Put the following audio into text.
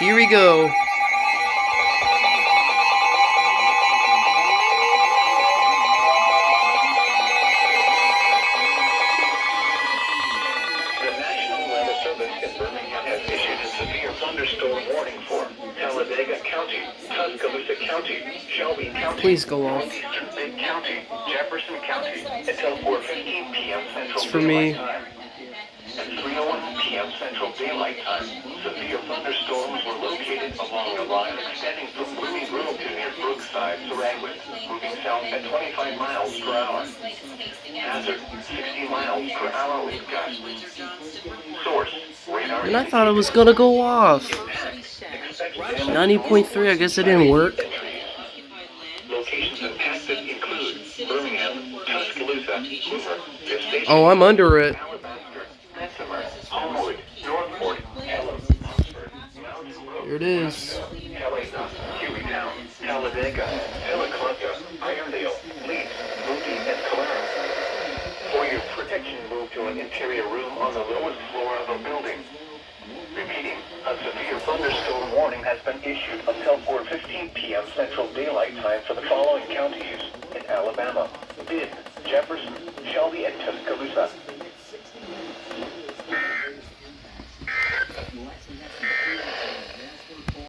Here we go. The National Weather Service in Birmingham has issued a severe thunderstorm warning for Talladega County, Tuscaloosa County, Shelby County, Please go off. Northeastern Lake County, Jefferson County, until 4:15 p.m. Central It's for Daylight me. Time. At 3:01 p.m. Central Daylight Time, severe thunderstorms were located along a line extending from Blooming Grove to near Brookside to Raglan, moving south at 25 miles per hour. Hazard, 60 miles per hour wind gusts. Source, radar. And I thought it was gonna go off. 90.3, I guess it didn't work. Locations impacted include Birmingham, Tuscaloosa, Hoover, Gestation, Oh, I'm under it. Alabaster, Bessemer, Homewood, Northport, Pelham, Oxford, Mountain Grove, Here it is. Helena, Hueytown, Talladega, Philadelphia, Irondale, Leeds, Moody, and Calera. For your protection, move to an interior room on the lowest floor of a building. Repeating, a severe thunderstorm warning has been issued until 4:15 p.m. Central Daylight Time for the following counties in Alabama: Bibb, Jefferson, Shelby, and Tuscaloosa.